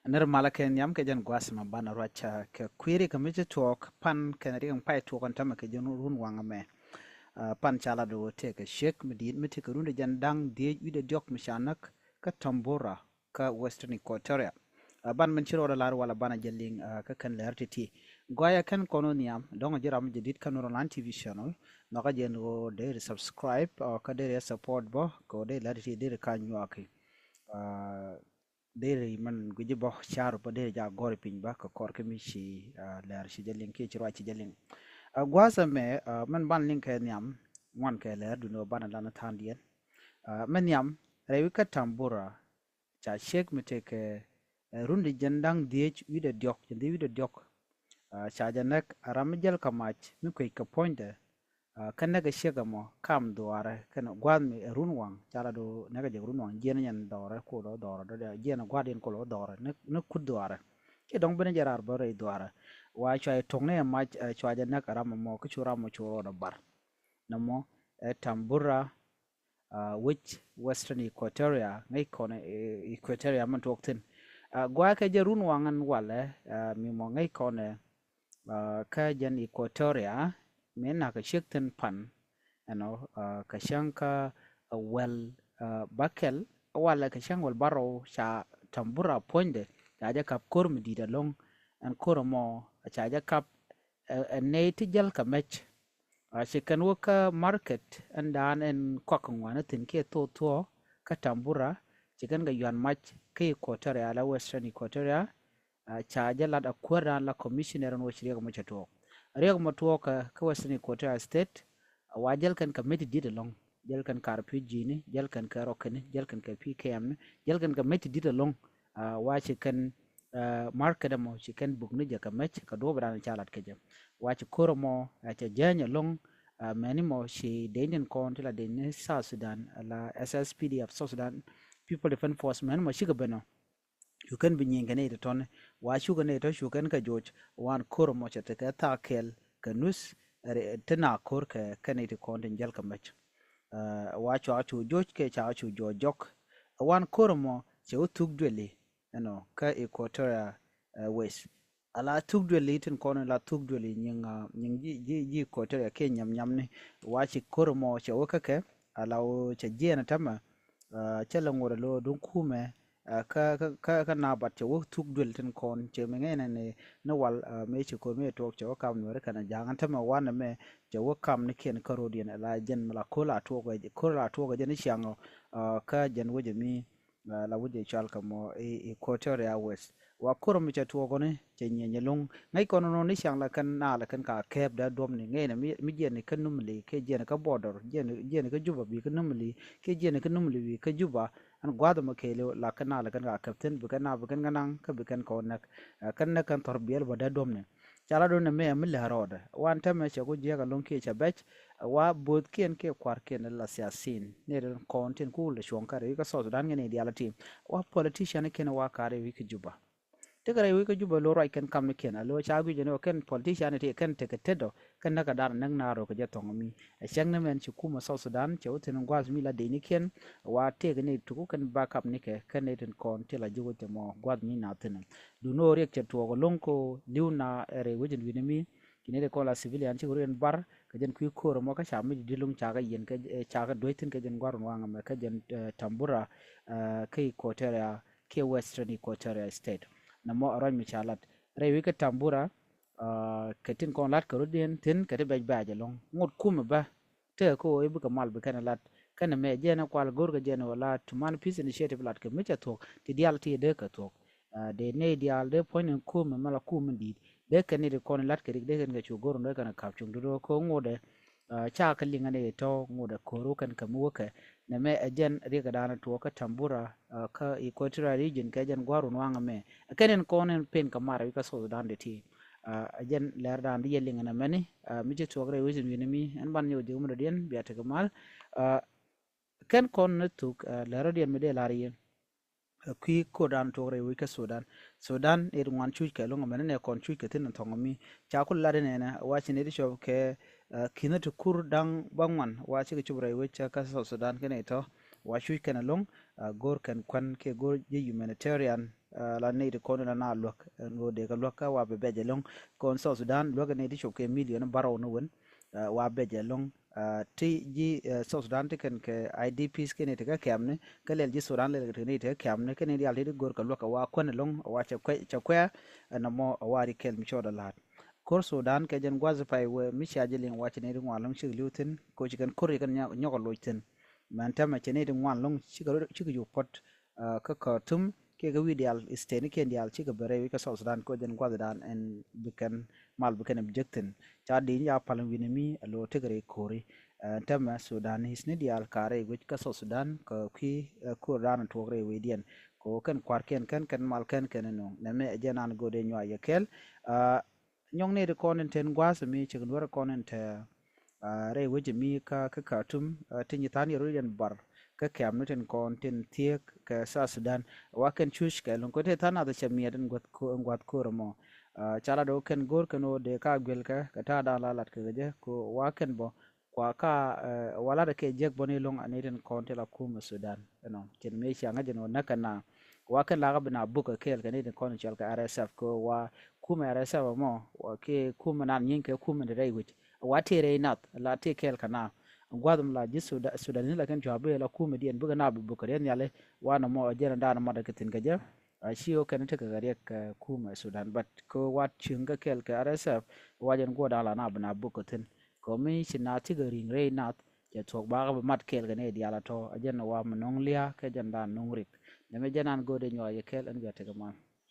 ner malaken yam ke jan gwas ma bana racha ke kwiri ke mi talk pan ke ri ang pai talk on tama ke jan run wanga me. Pan chala do te ke shek mi dit mi te ke runde jan dang die ide diok mi shanak ka tambora ka western equatoria. Ban men chiro da lar wala bana jelling ka kan ler titi goya kan koloniam donga jira mi jadid kan ron tv channel no ka jen go de subscribe ka de support bo ko de lar titi de ka nyuaki dere man guji bo charo po dere ja gore pin ba ko kor ke mi shi ler shi jelling ke chiro chi jelling gwasa me man ban link ke nyam wan ke ler du no ban la na tan dien men nyam rewi ka tambura cha shek mi te ke rundi jendang diech wide diok jendi wide diok cha janek aramjel kamach mi ko pointe kan naga shega mo kam duare kan gwad mi runwang chala do naga je runwang jen nyen dore ko do dore do jen gwad en ko do dore ne kud duare ke dong bene jarar bore duare wa chwa tongne ma chwa ja nak aram mo ku chura mo churo do bar namo tambura which western equatoria ngai kone equatoria man tokten gwa ke je runwangan wale mi mo ngai kone ka jen equatoria mena ka shikten pan ka shanka wel bakel wala ka shang wal baro sha tambura ponde ja kap kor mi dida long an kor mo cha ja kap ne tijal ka mech she kan waka market and dan en kwakang wana tin ke to ka tambura chikan ga yuan mach ke equatoria la western equatoria cha ja la da kwara la commissioner no shirya ga machato riya ga mato ka western equatoria state wajal kan committee did long jal kan kar pg ni jal kan ka roken jal kan ka pkm ni jal kan committee did long wa shi kan market mo shi kan bugni ja ka mech ka do bran chalat ke jam wa shi koro mo ta janya long many mo shi denen kon la den South Sudan la SSPDF South Sudan People Defense Force man mo shi ga beno you can be nyinga ne ton wa shu ga ne to shu kan ka joj wan koro mo cha ta ta kel ka nus tana kor ka kane to kon den jal ka mech wa cha chu joj ke cha chu jojok wan koro mo che utuk dwele ka equatoria west ala tuk dwele tin kono la tuk dwele nying ji equatoria ke nyam ne wa chi koro mo che wakake ala o che jena tama che la ngora lo dun kume ka na bat che wo tuk dwele tin kon che me ngene ne no wal me che ko me tok che wakam no kana jangan tama wana me che wakam ne ken karodian ala jen mala kola to ga jen shango ka jen woje mi la wuje chal kamo equatoria west wa koro mi chatu gone che nyenye long ngai kono no ni shang la kan na la kan ka keb da dom ni ngai na mi je ne kan numli ke je ne ka border je ne ka juba bi kan numli ke je ne ka numli bi ka juba an gwada ma ke la kan na la kan ka captain bi kan na bi kan ganang ka bi kan ko nak kan na kan torbiyel ba da dom ne chala do ne me mi la roda wan ta me che ko je ga long ke cha bech wa bod kien ke kwar ken la siasin ne ren konten ku le shon kare ka so sudan ne diala team wa politician ken wa kare wi ke juba te kare wi ke juba lo right ken kam ne ken lo cha gu jeno ken politician te ken te ke tedo ken na ka dar nang na ro ke jetong mi a chang ne men chu kuma so sudan che uten ngwas mi la de ni ken wa te ne tu ken backup ne ke ken ne ten kon te la jugo te mo gwad mi na ten du no rek che to go lonko liuna ere wujin wi ne mi kine de ko la civilian ci ren bar ka jen kuy koro mo ka chami di lung chaga yen ka chaga doitin ka jen gwaron wanga me ka jen tambura kai equatoria ke western equatoria state na mo aron mi chalat rewi ka tambura ka tin kon lat ka rodien tin ka de baj baje long ngot kuma ba te ko e buka mal be kana lat kana me jena kwal gor ga jena wala tuman peace initiative lat ka mecha to ti dial ti de ka to de ne dial de poinen kuma mala kuma di de kan ni kon lat ke de kan ga chu gor ndo kan kap chung do ko ngode cha ka linga ne to ngode ko ro kan kam woke na me ajen ri ga dana to ka tambura ka equatorial region ka jen gwaru nwanga me kenen konen pen kamara ka so dan de ti ajen ler dan di linga na meni mi je to gre wizin wini mi an ban yo de umro den biata gamal ken kon na tuk ler den me de lari kui kodan tore wika Sudan ir ngwan chui ke longa mene ne kon chui ke tin tonga mi cha kul lade ne na wachi ne disho ke kina to kur dang bangwan wachi ke chubre wicha ka Sudan ke ne to wa chui ke na long gor kan kwan ke gor je humanitarian la ne de kon na lok ngo de ka lok ka wa be je long kon so Sudan lok ne di choke million baro no won wa be je long ti ji so Sudan te kan ke IDPs ke ne te ka kamne ka lel ji Sudan le te ne te kamne ke ne di al te gor ka lok wa kon long wa cha kwa na mo wa ri kel mi choda lat kor Sudan ke jen gwaze pai we mi cha je ling wa ne ri ngwa long chi lutin ko chi kan kor kan nyoko loiten man tama chene de ngwan long chika yu pot ka tum ke ga widial isteni ke dial chika bere ka South Sudan ko den gwada dan en bikan mal bikan objectin cha di ya palan winimi alo tegere kori tama Sudan hisni dial kare which ka South Sudan ka ki ko ran to gre widian ko kan kwar kan mal ken no na me jenan go de nywa yakel nyong ne de konen ten gwasa mi chika nwar konen te re weje mi ka Khartoum tin yitani ruyan bar ka kam nuten kon tin tiek ka sa Sudan waken chush ka lon ko te tana da chamiya den got ko mo chala do ken gor ken o de ka gwel ka ta da lalat ka je ko waken bo kwa ka wala da ke jek boni long aneten kon te la kuma Sudan no ken me shi anga jeno nakana waken la ga bina buka kel ka ne kon chal ka RSF ko wa kuma RSF mo wa ke kuma nan yin ke kuma da rai watere nat la te kel kana gwadum la ji Sudan ni la kan jabe la kuma dien buga na bu bukare ni ale wana mo jera ndana ma da kitin gaje shi o kan te ka gare ka kuma Sudan but ko wat chinga kel ka RSF wajen goda la na bana bukatin ko mi sina ti ga ring re nat ya tok ba ga mat kel ga ne dia la to ajen wa monong lia ka janda nungrik ne me janan gode nyo ye kel an ga te ga man